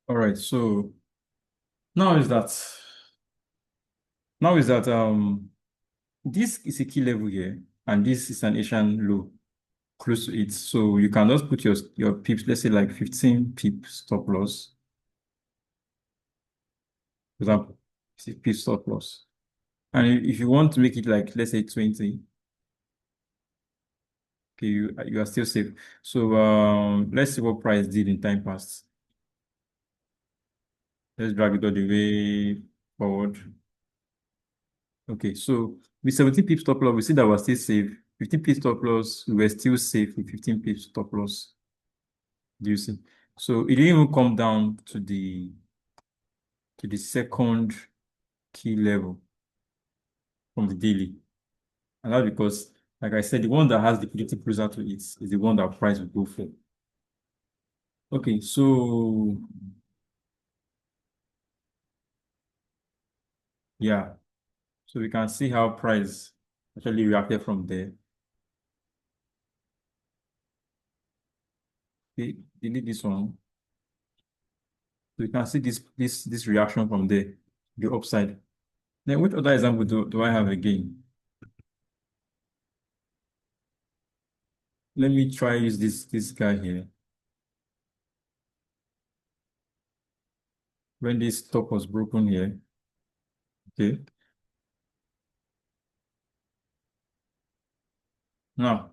All right, so now is that now is that this is a key level here, and this is an Asian low close to it. So you can just put your pips, let's say like 15 pip stop loss, for example, pip stop loss. And if you want to make it like let's say 20, okay, you are still safe. So let's see what price did in time past. Let's drag it all the way forward. Okay, so with 17 pips stop loss, we see that we're still safe. 15 pips stop loss, we were still safe with 15 pips stop loss. Do you see? So it didn't even come down to the second key level from the daily. And that's because, like I said, the one that has liquidity closer to it is the one that price will go for. Okay, so yeah, so we can see how price actually reacted from there. Okay, delete this one. So you can see this reaction from there, the upside. Then which other example do I have again? Let me try use this guy here. When this top was broken here, okay. Now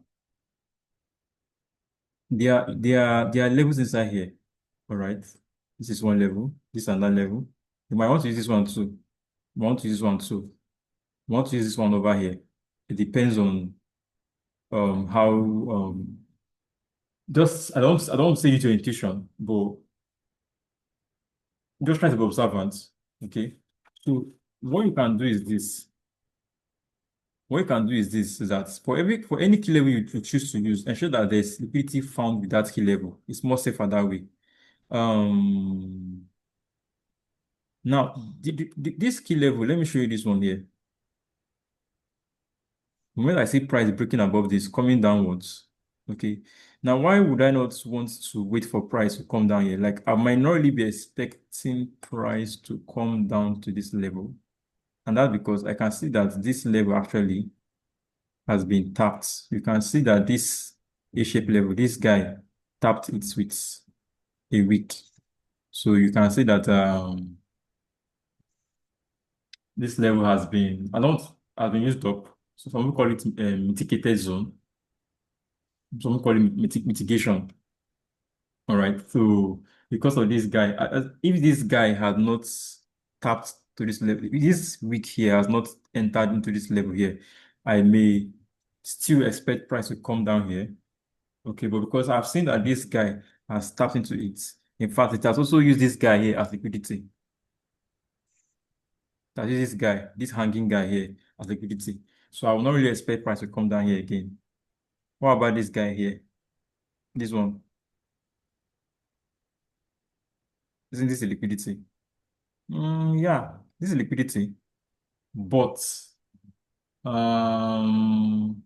there are levels inside here. All right. This is one level. This is another level. You might want to use this one too. You want to use this one too. You want to use this one over here. It depends on how just I don't say it to intuition, but just try to be observant. Okay. So what you can do is this. What you can do is that for any key level you choose to use, ensure that there's liquidity found with that key level. It's more safer that way. Um Now this key level, let me show you this one here. When I see price breaking above this, coming downwards. Okay. Now, why would I not want to wait for price to come down here? Like I might not really be expecting price to come down to this level. And that's because I can see that this level actually has been tapped. You can see that this A-shape level, this guy tapped it with a wick. So you can see that this level has been used up. So some people call it mitigated zone. Some people call it mitigation. All right. So because of this guy, if this guy had not tapped to this level, if this wick here has not entered into this level here, I may still expect price to come down here. Okay, but because I've seen that this guy has tapped into it. In fact, it has also used this guy here as liquidity. That is this guy, this hanging guy here as liquidity. So I will not really expect price to come down here again. What about this guy here? This one. Isn't this a liquidity? Yeah, this is liquidity. But um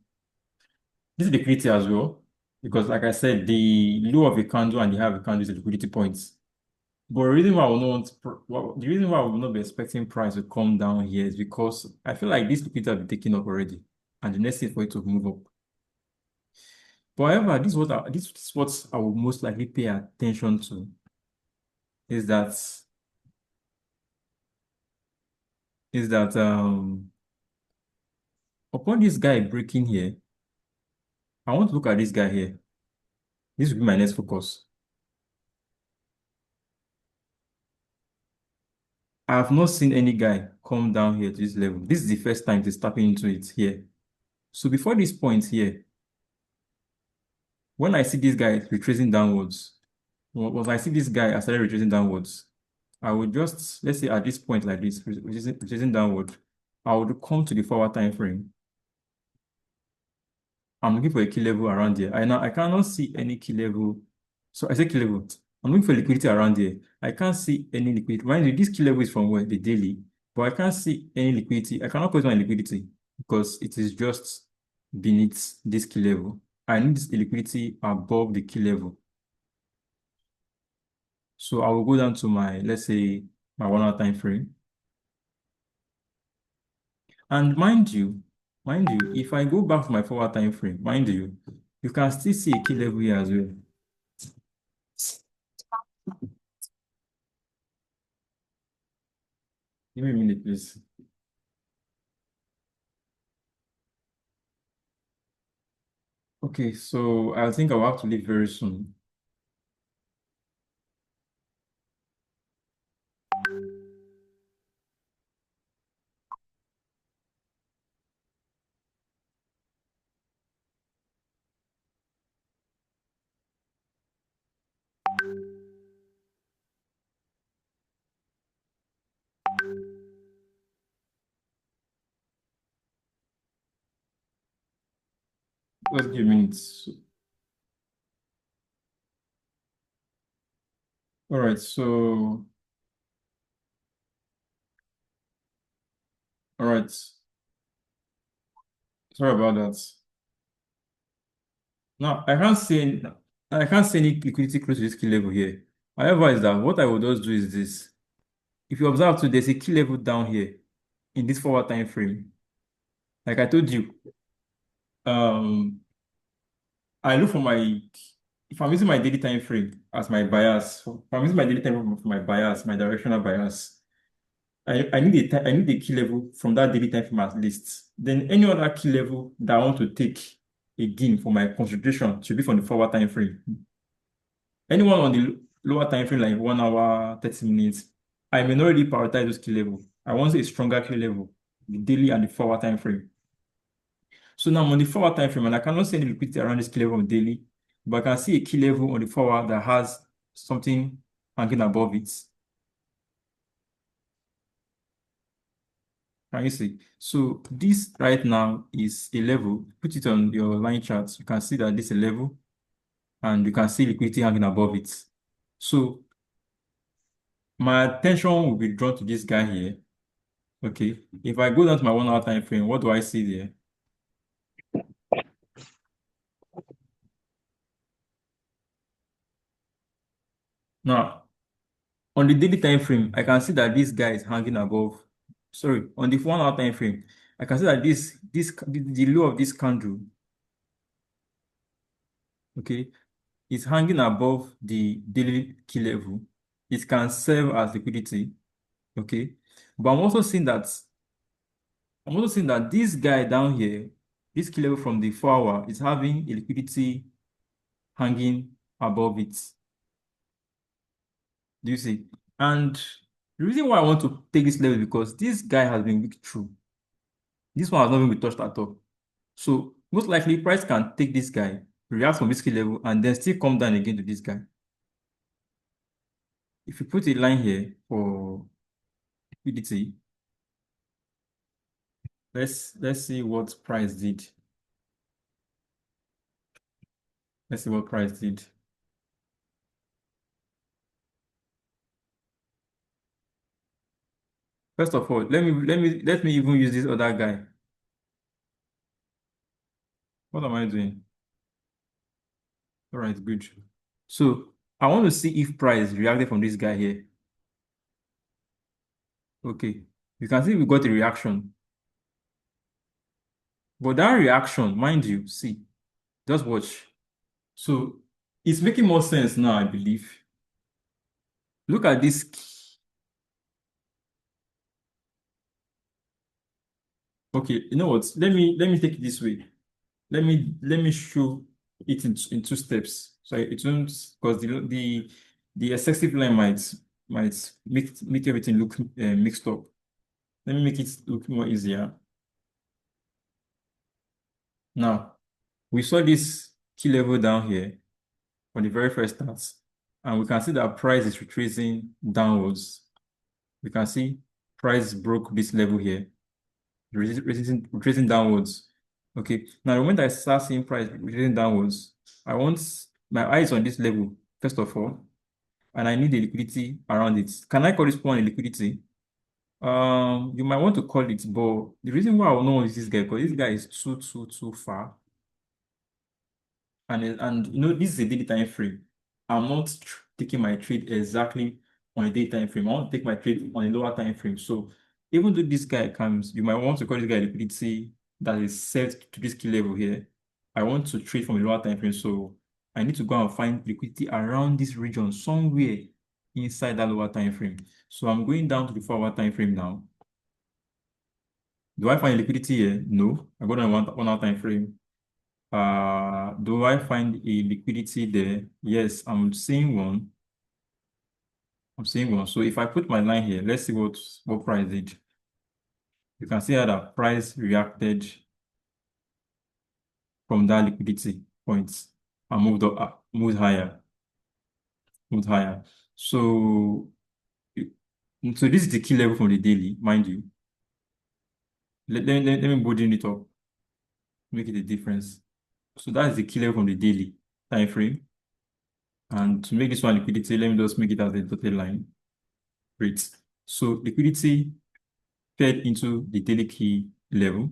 this is liquidity as well. Because like I said, the low of a candle and the high of a candle is a liquidity point. But the reason why I will not want the reason why I will not be expecting price to come down here is because I feel like this liquidity have been taken up already. And the next thing for it to move up. But however, this is what I will most likely pay attention to is that upon this guy breaking here, I want to look at this guy here. This will be my next focus. I have not seen any guy come down here to this level. This is the first time he's tapping into it here. So before this point here, when I see this guy retracing downwards, once I see this guy, I started retracing downwards. I would just, let's say at this point like this, retracing downward, I would come to the forward time frame. I'm looking for a key level around here. I cannot see any key level. So I say key level. I'm looking for liquidity around here. I can't see any liquidity. Mind you, this key level is from where? The daily. But I can't see any liquidity. I cannot put on liquidity because it is just beneath this key level. I need the liquidity above the key level. So I will go down to my, let's say, my 1 hour time frame. And mind you, if I go back to my 4 hour time frame, mind you can still see a key level here as well. Give me a minute, please. Okay, so I think I'll have to leave very soon. Just give me minutes. All right, so all right. Sorry about that. Now I can't see any liquidity close to this key level here. However, is that what I will just do is this. If you observe too, there's a key level down here in this 4 hour time frame. Like I told you, um, I look for my if I'm using my daily time frame as my bias, if I'm using my daily time frame for my bias, my directional bias, I need a key level from that daily time frame at least. Then any other key level that I want to take again for my consideration should be from the 4 hour time frame. Anyone on the lower time frame, like 1 hour, 30 minutes, I may not really prioritize those key level. I want a stronger key level, the daily and the 4 hour time frame. So now I'm on the 4 hour time frame and I cannot see any liquidity around this key level on daily, but I can see a key level on the 4 hour that has something hanging above it. Can you see? So this right now is a level. Put it on your line chart. You can see that this is a level and you can see liquidity hanging above it. So my attention will be drawn to this guy here. Okay. If I go down to my 1 hour time frame, what do I see there? Now, on the daily time frame, I can see that this guy is hanging above. Sorry, on the 1 hour time frame, I can see that the low of this candle, okay, is hanging above the daily key level. It can serve as liquidity, okay. But I'm also seeing that this guy down here, this key level from the 4 hour, is having a liquidity hanging above it. Do you see? And the reason why I want to take this level because this guy has been weak through. This one has not been touched at all. So most likely price can take this guy, react from risky level, and then still come down again to this guy. If you put a line here for liquidity, let's see what price did. Let's see what price did. First of all, let me even use this other guy. What am I doing? All right, good. So I want to see if price reacted from this guy here. Okay, you can see we got a reaction. But that reaction, mind you, see, just watch. So it's making more sense now, I believe. Look at this. Okay, you know what? Let me take it this way. Let me show it in 2 steps. So it won't because the excessive line might make everything look mixed up. Let me make it look more easier. Now we saw this key level down here on the very first start, and we can see that price is retracing downwards. We can see price broke this level here, retracing downwards. Okay, now the moment I start seeing price retracing downwards, I want my eyes on this level, first of all, and I need the liquidity around it. Can I call this one a liquidity? You might want to call it, but the reason why I will know is this guy, because this guy is too far. And this is a daily time frame. I'm not taking my trade exactly on a day time frame. I want to take my trade on a lower time frame. So even though this guy comes, you might want to call this guy liquidity that is set to this key level here. I want to trade from a lower time frame. So I need to go and find liquidity around this region somewhere inside that lower time frame. So I'm going down to the 4 hour time frame now. Do I find liquidity here? No. I go down 1 hour time frame. Do I find a liquidity there? Yes, I'm seeing one. I'm seeing one. So if I put my line here, let's see what price did. You can see how the price reacted from that liquidity point and moved up, moved higher. So, so this is the key level from the daily, mind you. Let me broaden it up, make it a difference. So that is the key level from the daily time frame. And to make this one liquidity, let me just make it as a dotted line. Great. So liquidity fed into the daily key level.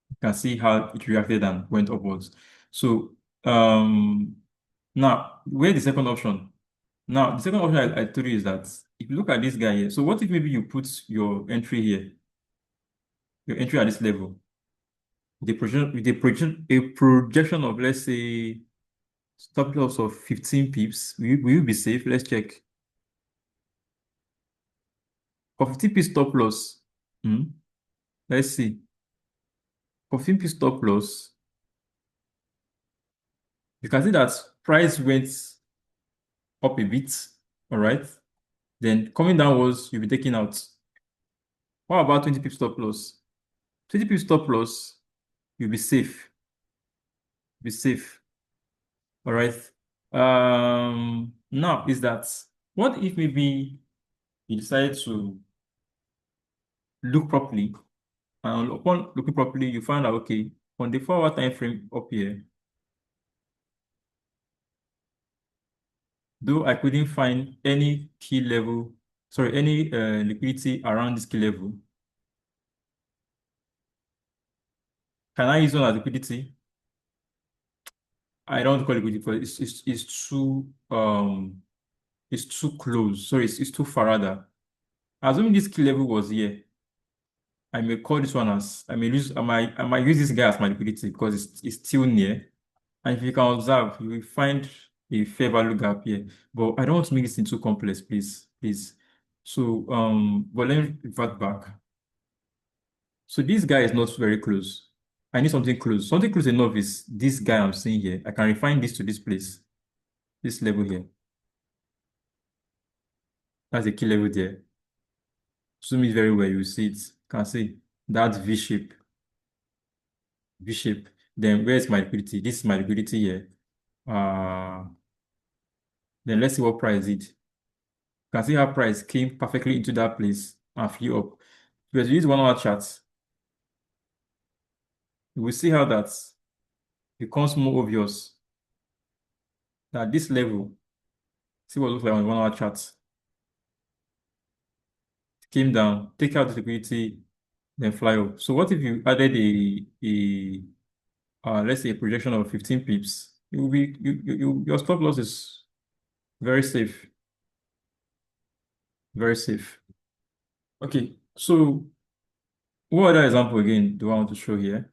You can see how it reacted and went upwards. So now where the second option? Now the second option I told you is that if you look at this guy here, so what if maybe you put your entry here, your entry at this level, a projection of, let's say, stop loss of 15 pips, will you be safe? Let's check. For 15 pips stop loss, hmm, let's see. For 15 pips stop loss, you can see that price went up a bit, all right? Then coming downwards, you'll be taking out. What about 20 pips stop loss? 20 pips stop loss, you'll be safe. Be safe. All right. Now is that what if maybe you decide to look properly, and upon looking properly, you find out, okay, on the 4 hour time frame up here, though I couldn't find any key level, sorry, any liquidity around this key level, can I use one as liquidity? I don't call it liquidity because it's too close. Sorry, it's too far rather. Assuming this key level was here, I may call this one as I might use this guy as my liquidity because it's still near. And if you can observe, you will find a fair value gap here. But I don't want to make this into complex, please. Please. So but let me revert back. So this guy is not very close. I need something close. Something close enough is this guy I'm seeing here. I can refine this to this place, this level here. That's the key level there. Zoom it very well, you see it. You can see that V shape. V shape. Then where's my liquidity? This is my liquidity here. Then let's see what price did. You can see how price came perfectly into that place and flew up. If you use 1 hour charts, you will see how that becomes more obvious that this level, see what it looks like on 1 hour charts, came down, take out the liquidity, then fly up. So what if you added let's say a projection of 15 pips? It will be your stop loss is very safe, very safe. Okay, so what other example again do I want to show here?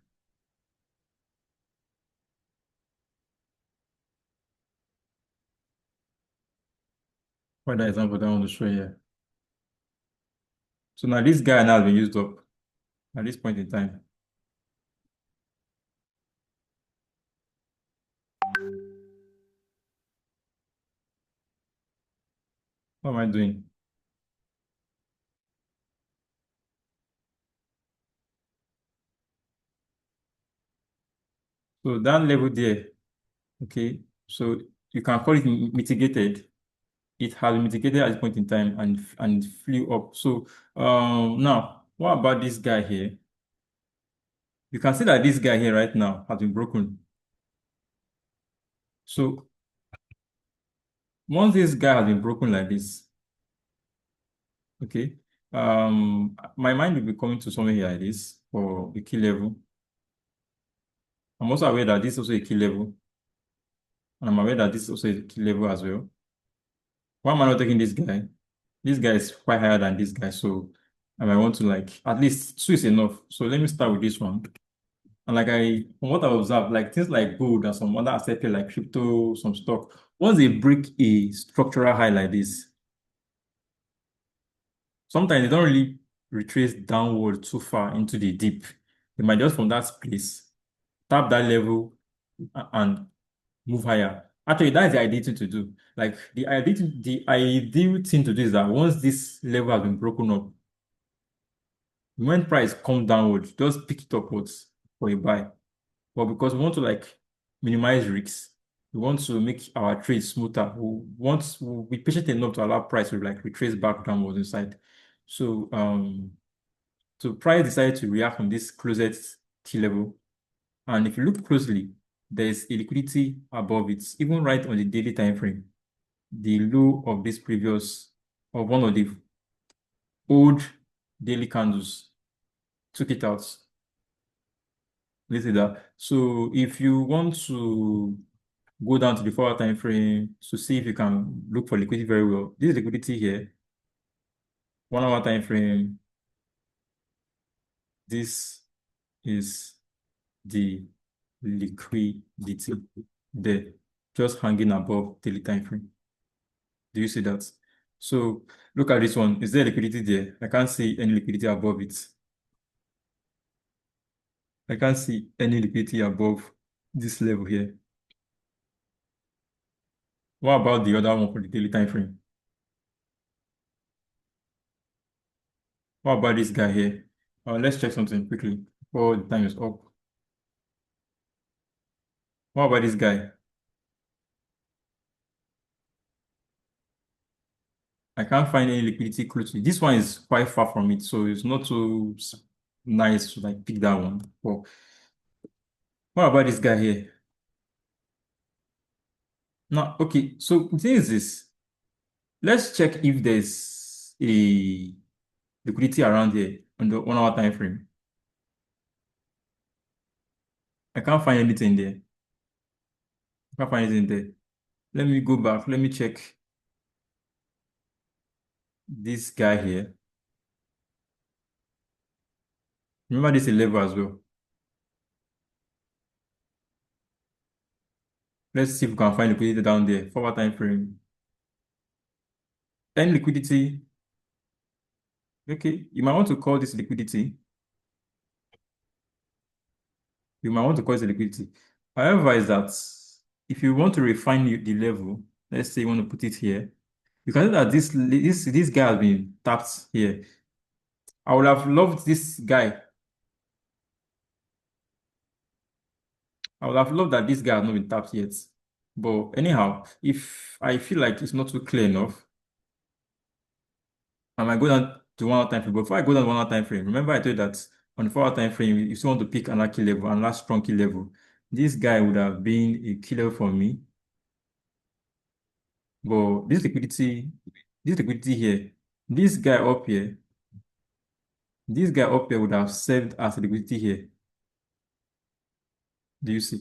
What other example do I want to show here? So now this guy now has been used up at this point in time. What am I doing? So that level there, okay, so you can call it mitigated. It has been mitigated at this point in time and flew up. So now what about this guy here? You can see that this guy here right now has been broken. So once this guy has been broken like this, okay, my mind will be coming to somewhere here like this for the key level. I'm also aware that this is also a key level, and I'm aware that this is also a key level as well. Why am I not taking this guy? This guy is quite higher than this guy, so I might want to like at least two is enough. So let me start with this one. And like from what I observed, like things like gold and some other asset play like crypto, some stock, once they break a structural high like this, sometimes they don't really retrace downward too far into the deep. They might just from that place tap that level and move higher. Actually, that is the ideal thing to do. Like the ideal thing to do is that once this level has been broken up, when price comes downward, just pick it upwards for a buy. But because we want to like minimize risks, we want to make our trade smoother. We'll be patient enough to allow price to like retrace back downwards inside. So price decided to react from this closest key level. And if you look closely, there's a liquidity above it, even right on the daily time frame. The low of this previous of one of the old daily candles took it out. Let's say that. So if you want to go down to the 4 hour time frame to see if you can look for liquidity very well, this liquidity here, 1 hour time frame, this is the liquidity there, just hanging above daily time frame. Do you see that? So look at this one. Is there liquidity there? I can't see any liquidity above it. I can't see any liquidity above this level here. What about the other one for the daily time frame? What about this guy here? Let's check something quickly before the time is up. What about this guy? I can't find any liquidity close to it. This one is quite far from it, so it's not so nice to like pick that one. But what about this guy here? Now, okay, so the thing is this. Let's check if there's a liquidity around here on the 1 hour time frame. I can't find anything there. I can't find anything there. Let me go back. Let me check this guy here. Remember this is a level as well. Let's see if we can find liquidity down there. 4 hour time frame. Any liquidity. Okay, you might want to call this liquidity. You might want to call it liquidity. However, is that if you want to refine the level, let's say you want to put it here, you can see that this guy has been tapped here. I would have loved this guy. I would have loved that this guy has not been tapped yet. But anyhow, if I feel like it's not too clear enough, I might go down to 1 hour time frame. But before I go down to 1 hour time frame, remember I told you that on the 4 hour time frame, if you want to pick another key level, another strong key level, this guy would have been a key level for me. But this liquidity here, this guy up here, this guy up here would have served as a liquidity here. Do you see?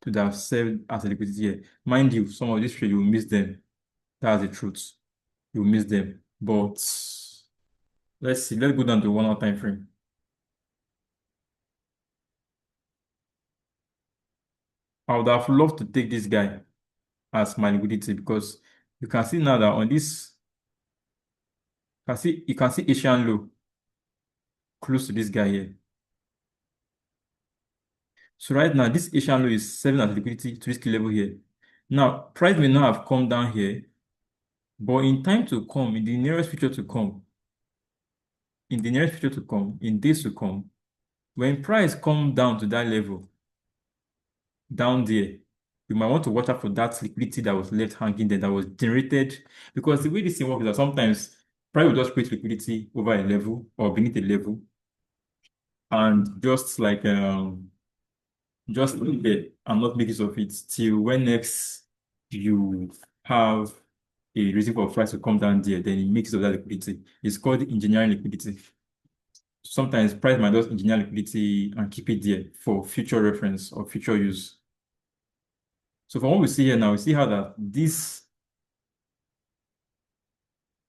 Would have served as a liquidity here. Mind you, some of these trades you will miss them. That's the truth. You will miss them. But let's see. Let's go down to 1 hour time frame. I would have loved to take this guy as my liquidity because you can see now that on this, you can see Asian low close to this guy here. So right now, this Asian low is serving as liquidity to this key level here. Now, price may not have come down here, but in time to come, in the nearest future to come, in days to come, when price come down to that level, down there, you might want to watch out for that liquidity that was left hanging there, that was generated. Because the way this thing works is that sometimes price will just create liquidity over a level or beneath a level, and just leave it and not make use of it till when next you have a reason for price to come down there, then it makes use of that liquidity. It's called engineering liquidity. Sometimes price might just engineer liquidity and keep it there for future reference or future use. So from what we see here now, we see how that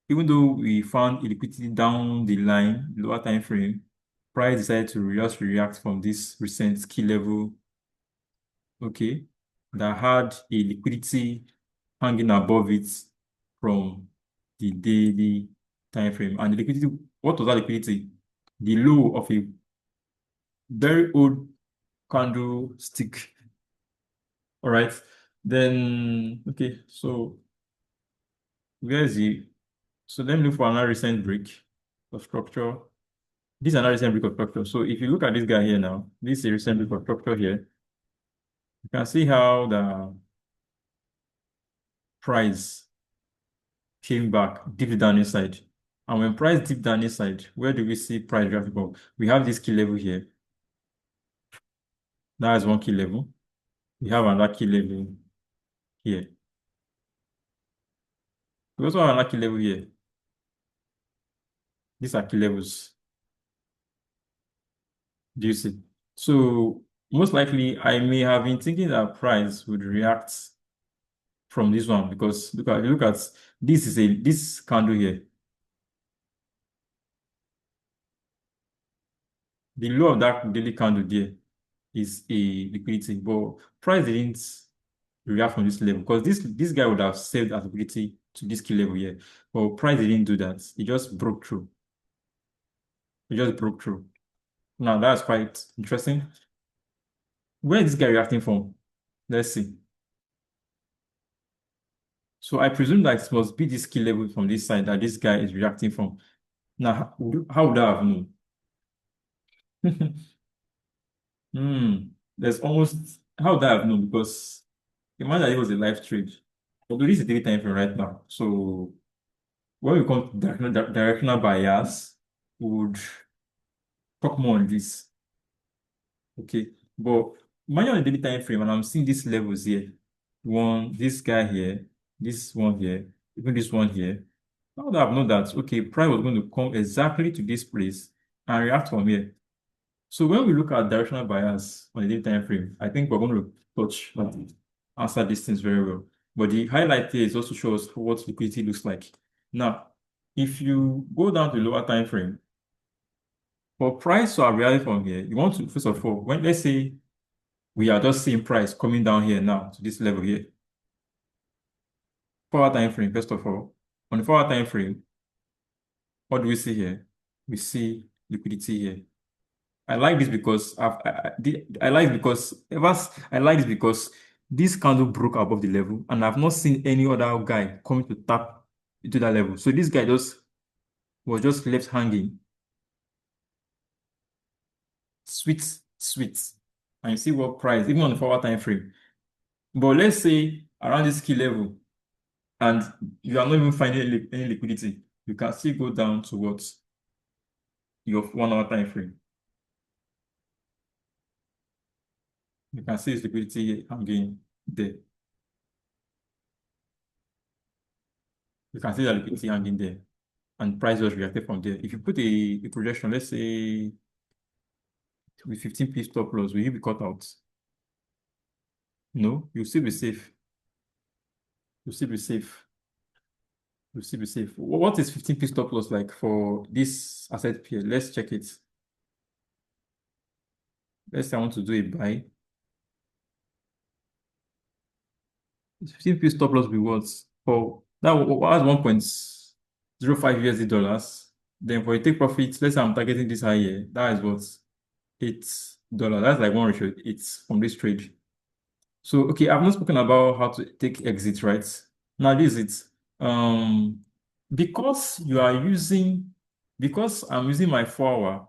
even though we found liquidity down the line, lower time frame, price decided to just react from this recent key level, okay, that had a liquidity hanging above it from the daily time frame. And the liquidity, what was that liquidity? The low of a very old candlestick. All right. Then, okay, so where is the, so let me look for another recent break of structure. This is another recent break of structure. So if you look at this guy here now, this is a recent break of structure here. You can see how the price came back, dipped down inside. And when price dipped down inside, where do we see price graphic from? We have this key level here. That is one key level. We have another key level here. We also have another key level here. These are key levels. Do you see? So most likely, I may have been thinking that price would react from this one because look at this is a this candle here. The low of that daily candle there is a liquidity, but price didn't react from this level because this guy would have saved as liquidity to this key level here. But price didn't do that. It just broke through. It just broke through. Now that's quite interesting. Where is this guy reacting from? Let's see. So I presume that it must be this key level from this side that this guy is reacting from. Now, how would I have known? Hmm. There's almost how would I have known? Because imagine that it was a live trade. Although this is daily time frame right now. So when we come to directional bias, we would talk more on this. Okay. But imagine on the daily time frame, and I'm seeing these levels here. One, this guy here, this one here, even this one here. How would I have known that okay, price was going to come exactly to this place and react from here? So when we look at directional bias on the daily time frame, I think we're going to touch answer these things very well. But the highlight here is also shows what liquidity looks like. Now, if you go down to the lower time frame, for price to have rallied from here, you want to first of all, when let's say we are just seeing price coming down here now to this level here, 4 hour time frame, first of all, on the 4 hour time frame, what do we see here? We see liquidity here. I like this because I like because I like this because this candle broke above the level, and I've not seen any other guy coming to tap into that level. So this guy just was just left hanging. Sweet, sweet. And you see what price, even on the 4 hour time frame. But let's say around this key level, and you are not even finding any liquidity, you can still go down to what your 1 hour time frame. You can see its liquidity hanging there. You can see the liquidity hanging there, and price was reacted from there. If you put a projection, let's say with 15p stop loss, will you be caught out? No, you'll still be safe. You'll still be safe. You'll still be safe. What is 15p stop loss like for this asset pair? Let's check it. Let's say I want to do a buy. 15p stop loss will be what? For that was 1.05 USD dollars. Then for a take profit, let's say I'm targeting this high here. That is what? $8. That's like one ratio. It's from this trade. So, okay, I've not spoken about how to take exit, right? Now, this is it. Because you are using, because I'm using my 4 hour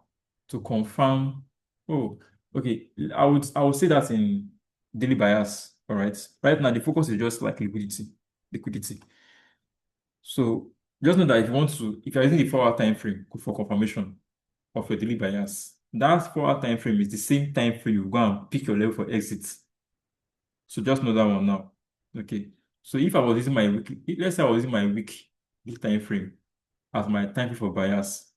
to confirm. Oh, okay. I would say that in daily bias. All right. Right now, the focus is just like liquidity, liquidity. So just know that if you're using the 4 hour time frame for confirmation of your daily bias, that 4 hour time frame is the same time frame you go and pick your level for exit. So just know that one now. Okay. So if I was using my weekly, let's say I was using my weekly time frame as my time frame for bias,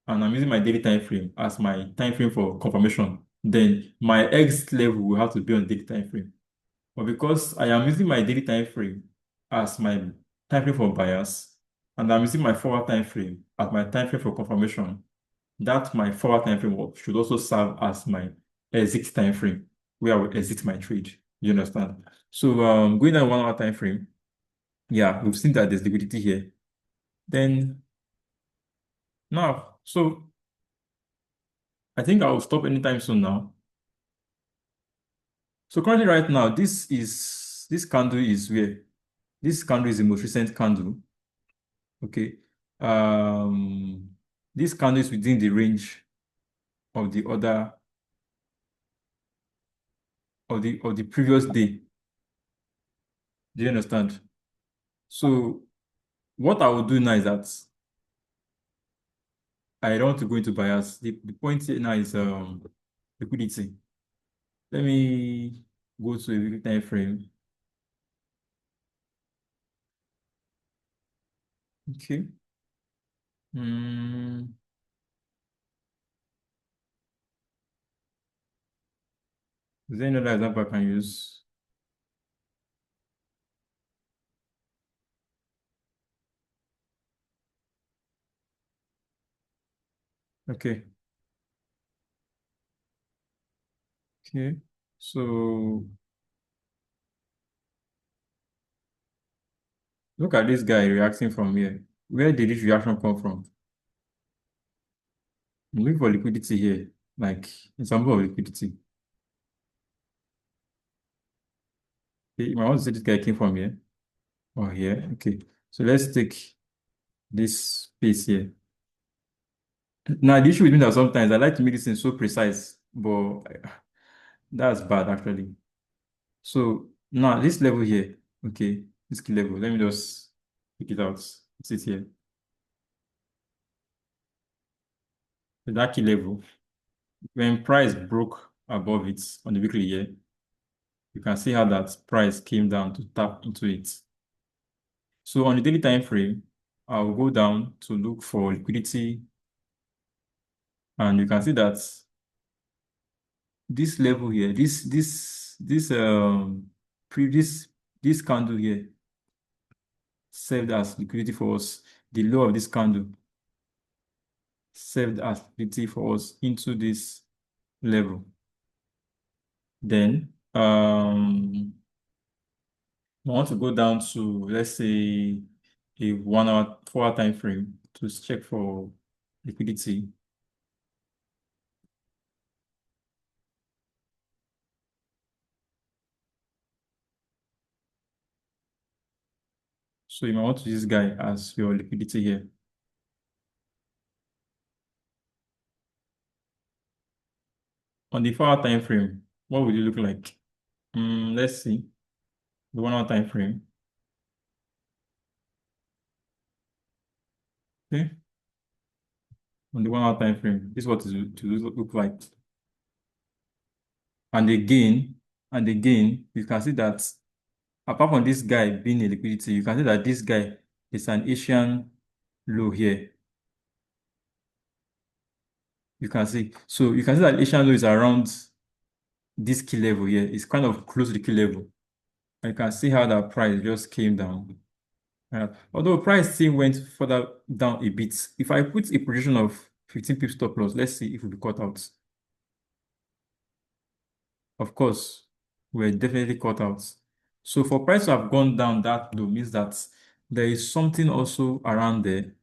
and I'm using my daily time frame as my time frame for confirmation, then my exit level will have to be on daily time frame. But because I am using my daily time frame as my time frame for bias, and I'm using my forward time frame as my time frame for confirmation, that my forward time frame should also serve as my exit time frame where I will exit my trade. You understand? So going down 1 hour time frame, yeah, we've seen that there's liquidity here. Then now, so I think I'll stop anytime soon now. So currently right now, this candle is where this candle is the most recent candle. Okay. Um this candle is within the range of the other of the previous day. Do you understand? So what I will do now is that I don't want to go into bias. The point here now is liquidity. Let me go to a weekly time frame. Okay. Hmm. Is there any other example I can use? Okay. Okay. So look at this guy reacting from here. Where did this reaction come from? I'm looking for liquidity here, like example of liquidity. Okay, you might want to say this guy came from here or here. Okay. So let's take this space here. Now, the issue with me that sometimes I like to make this thing so precise, but that's bad actually. So now this level here, okay, this key level, let me just pick it out. It's it here. So that key level, when price broke above it on the weekly here, you can see how that price came down to tap into it. So on the daily time frame, I'll go down to look for liquidity, and you can see that this level here, this previous this candle here served as liquidity for us. The low of this candle served as liquidity for us into this level. Then I want to go down to, let's say, a 1 hour, 4 hour time frame to check for liquidity. So you might want to use this guy as your liquidity here. On the 4 hour time frame, what would it look like? Let's see. The 1 hour time frame. Okay. On the 1 hour time frame, this is what it to look like. And again, and again, you can see that apart from this guy being a liquidity, you can see that this guy is an Asian low here. You can see. So you can see that Asian low is around this key level here. It's kind of close to the key level. And you can see how that price just came down. Although price still went further down a bit. If I put a position of 15 pips stop loss, let's see if we'll be caught out. Of course, we're definitely caught out. So for price to have gone down that low means that there is something also around there.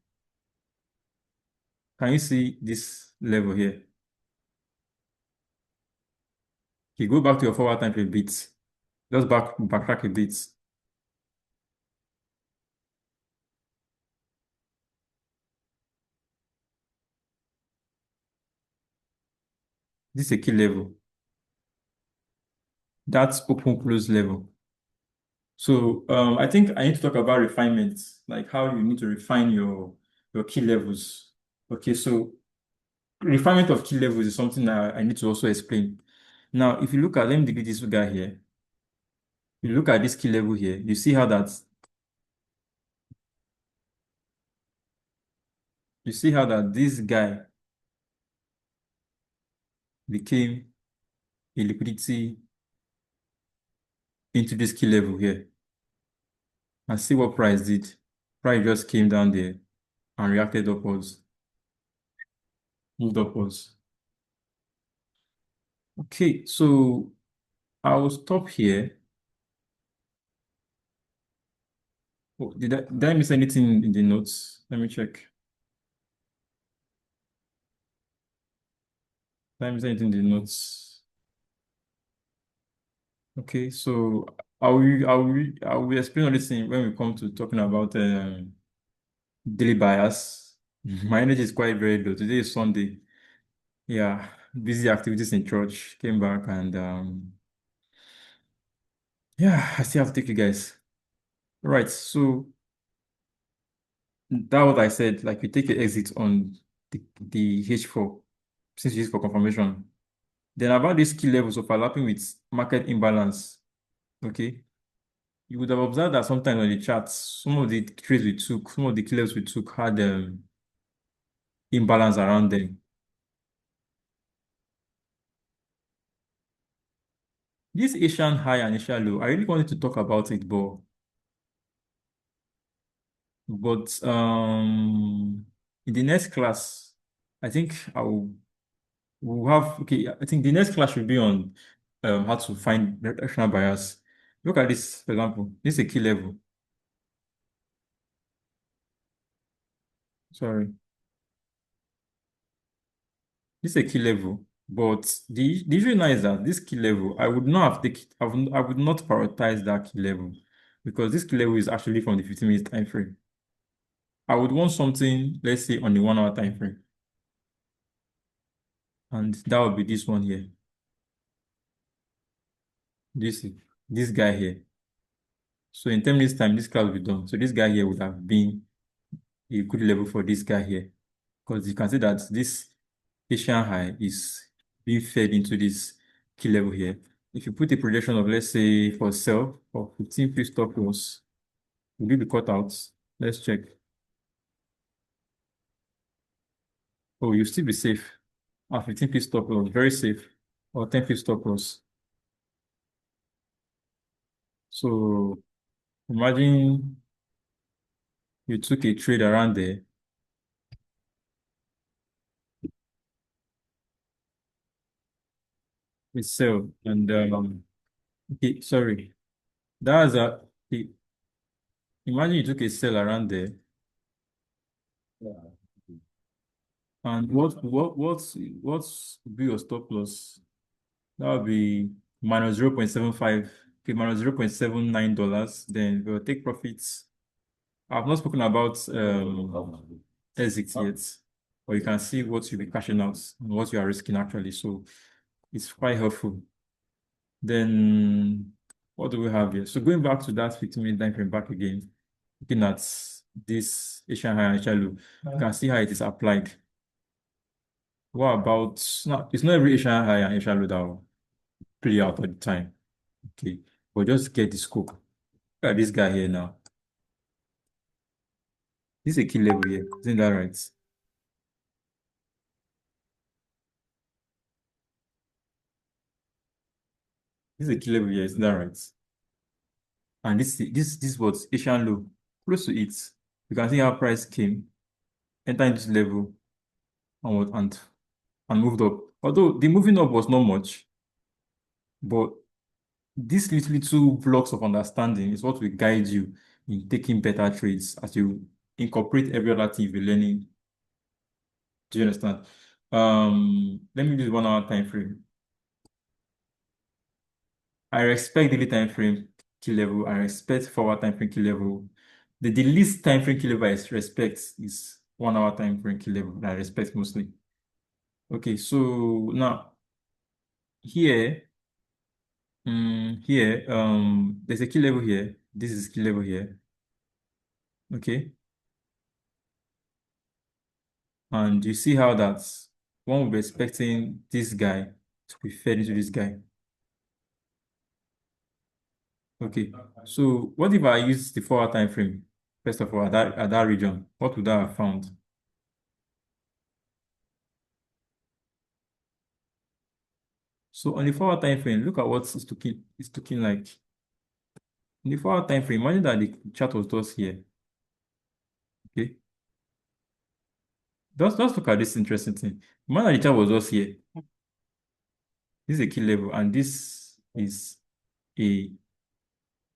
Can you see this level here? You go back to your forward time for a bit. Just backtrack a bit. This is a key level. That's open close level. So I think I need to talk about refinement, like how you need to refine your key levels. Okay, so refinement of key levels is something that I need to also explain. Now, if you look at, let me delete this guy here. You look at this key level here, you see how this guy became a liquidity into this key level here. And see what price did. Price just came down there and reacted upwards, moved upwards. Okay, so I will stop here. Oh, did I miss anything in the notes? Let me check. Did I miss anything in the notes? Okay, so I will explain all this thing when we come to talking about daily bias. My energy is quite very low. Today is Sunday. Yeah, busy activities in church. Came back and yeah, I still have to take you guys. Right, so that what I said. Like you take your exit on the H4 since you use for confirmation. Then about these key levels overlapping with market imbalance. Okay. You would have observed that sometimes on the charts, some of the trades we took, some of the key levels we took had imbalance around them. This Asian high and Asian low, I really wanted to talk about it, but in the next class, I think I will we'll have okay. I think the next class should be on how to find directional bias. Look at this, for example. This is a key level. Sorry, this is a key level. But the issue now is that this key level, I would not have take I would not prioritize that key level because this key level is actually from the 15 minute time frame. I would want something, let's say, on the 1 hour time frame, and that would be this one here. This this guy here. So in 10 minutes time, this class will be done. So this guy here would have been a good level for this guy here because you can see that this Asian high is being fed into this key level here. If you put a projection of, let's say, for sell for 15 free stop loss, will it be cut out? Let's check. Oh, you still be safe. 15 free stop loss, very safe. Or 10 free stop loss. So imagine you took a trade around there with sell and okay, sorry. That's a imagine you took a sell around there. And what's be your stop loss? That would be minus 0.75, okay, minus $0.79. Then we'll take profits. I've not spoken about exit yet, but you can see what you'll be cashing out and what you are risking actually. So it's quite helpful. Then what do we have here? So going back to that 15 minute time frame back again, looking at this Asian high and Asian low, you can see how it is applied. What about no, it's not every Asian high and Asian low that will play out all the time. Okay. But just get the scope. Look at this guy here now. This is a key level here. Isn't that right? This is a key level here, isn't that right? And this was Asian low, close to it. You can see how price came, entered this level and moved up. Although the moving up was not much, but these little blocks of understanding is what will guide you in taking better trades as you incorporate every other thing you're learning. Do you understand? Let me use 1 hour time frame. I respect daily time frame key level. I respect forward time frame key level. The least time frame key level I respect is 1 hour time frame key level that I respect mostly. Okay, so now here, there's a key level here. This is key level here. Okay, and you see how that's one will be expecting this guy to be fed into this guy. Okay, so what if I use the 4 hour time frame? First of all, at that region, what would I have found? So on the 4 hour time frame, look at what it's looking like. In the 4 hour time frame, imagine that the chart was just here. Okay. Just look at this interesting thing. The man at the chart was just here. This is a key level, and this is a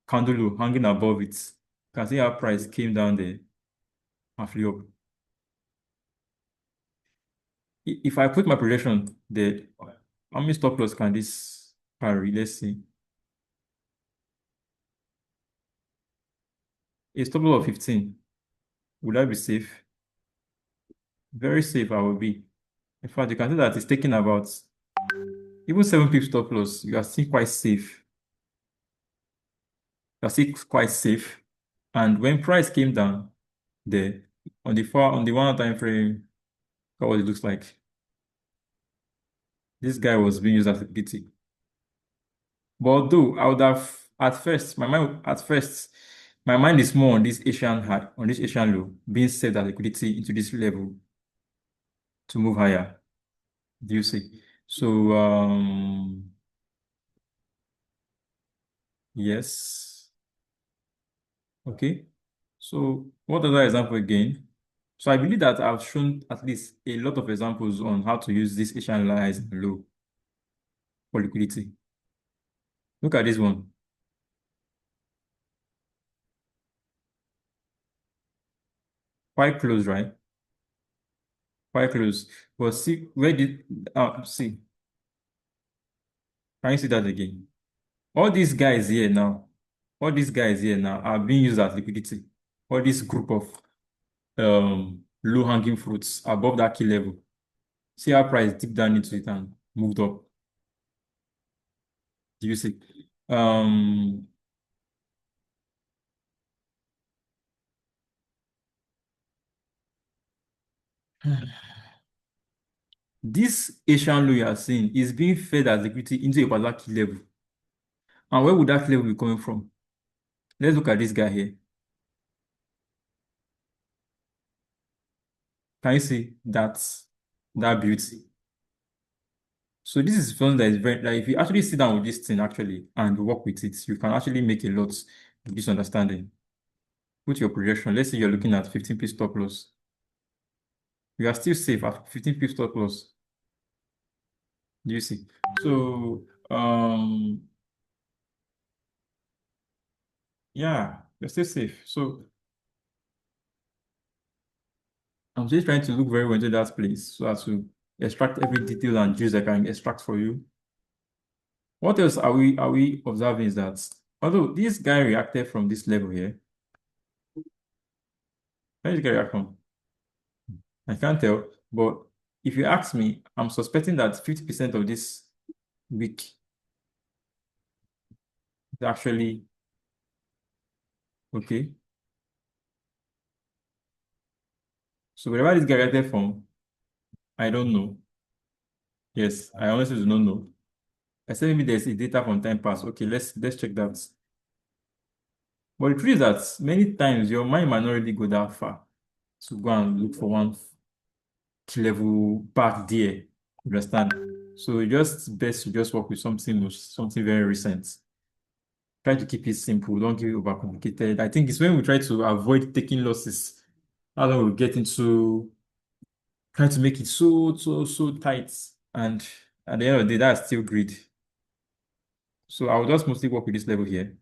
candle hanging above it. You can see how price came down there and flew up. If I put my projection there, how many stop loss can this carry? Let's see. A stop loss of 15. Would I be safe? Very safe, I will be. In fact, you can see that it's taking about even 7 pips stop loss. You are still quite safe. You are still quite safe. And when price came down there on the 1 hour time frame, look at what it looks like. This guy was being used as a liquidity. But though I would have my mind is more on this Asian high, on this Asian low, being set as liquidity into this level to move higher. Do you see? So yes. Okay. So what other example again? So I believe that I've shown at least a lot of examples on how to use this Asian highs and low for liquidity. Look at this one. Quite close, right? Quite close. But see, where did see? Can you see that again? All these guys here now, all these guys here now are being used as liquidity. All this group of low hanging fruits above that key level. See how price dipped down into it and moved up. Do you see? Um, this Asian low you are seeing is being fed as liquidity into a particular key level. And where would that level be coming from? Let's look at this guy here. Can you see that beauty? So this is something that is very like if you actually sit down with this thing actually and work with it, you can actually make a lot of this understanding. Put your projection. Let's say you're looking at 15 p stop loss. You are still safe at 15 p stop loss. Do you see? So yeah, you're still safe. So I'm just trying to look very well into that place so as to extract every detail and juice I can extract for you. What else are we observing is that although this guy reacted from this level here, where did this guy react from? I can't tell, but if you ask me, I'm suspecting that 50% of this week is actually okay. So wherever this guy reacted from, I don't know. Yes, I honestly do not know. I said maybe there's a data from time past. Okay, let's check that. But the truth is that many times your mind might not really go that far to go and look for one level back there. You understand? So it's just best to just work with something very recent. Try to keep it simple. Don't give it overcomplicated. I think it's when we try to avoid taking losses. How long we get into trying to make it so tight. And at the end of the day, that's still greed. So I will just mostly work with this level here.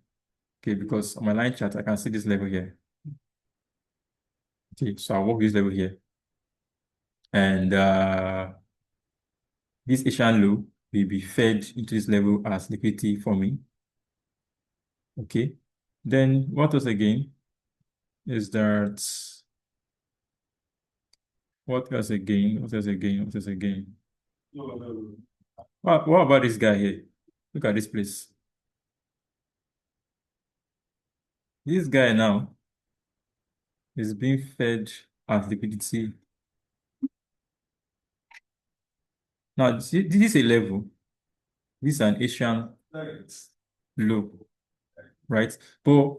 Okay, because on my line chart, I can see this level here. Okay, so I'll work this level here. And this Asian low will be fed into this level as liquidity for me. Okay. Then what else again? Is that what else again? What else again? What else again? What about this guy here? Look at this place. This guy now is being fed as liquidity. Now, this is a level. This is an Asian low, right? But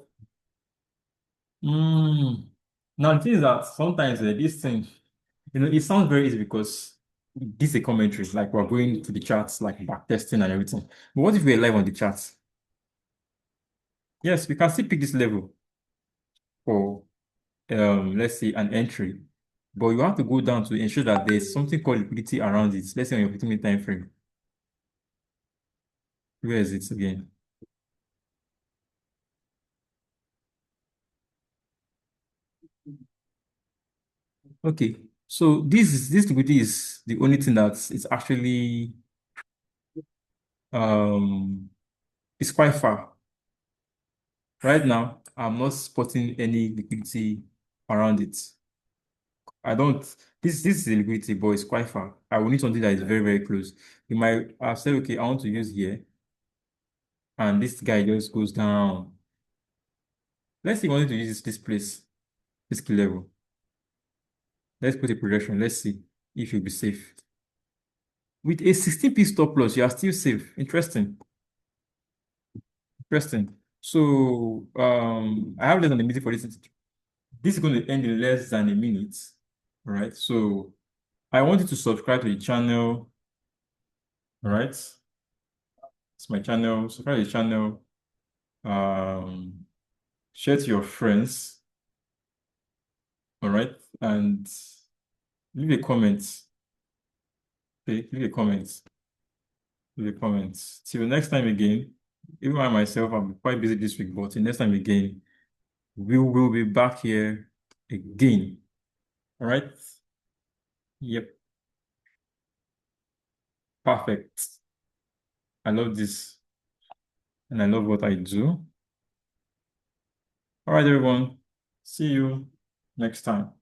now the thing is that sometimes this thing, it sounds very easy because this is a commentary, like we're going to the charts, like back testing and everything. But what if we're live on the charts? Yes, we can still pick this level for let's say an entry, but you have to go down to ensure that there's something called liquidity around it. Let's say on your 15-minute time frame. Where is it again? Okay. So this liquidity is the only thing that is actually um it's quite far. Right now, I'm not spotting any liquidity around it. I don't. This is a liquidity, but it's quite far. I will need something that is very, very close. You might have said, okay, I want to use here, and this guy just goes down. Let's say you wanted to use this place, this key level. Let's put a projection. Let's see if you'll be safe. With a 16p stop loss, you are still safe. Interesting. Interesting. So I have less than a minute for this. This is going to end in less than a minute. All right. So I want you to subscribe to the channel. All right. It's my channel. Subscribe to the channel. Um, share to your friends. All right. And leave a comment. Okay, leave a comment. Leave a comment. Till next time again. Even I myself, I'm quite busy this week, but till next time again, we will be back here again. All right. Yep. Perfect. I love this and I love what I do. All right, everyone. See you next time.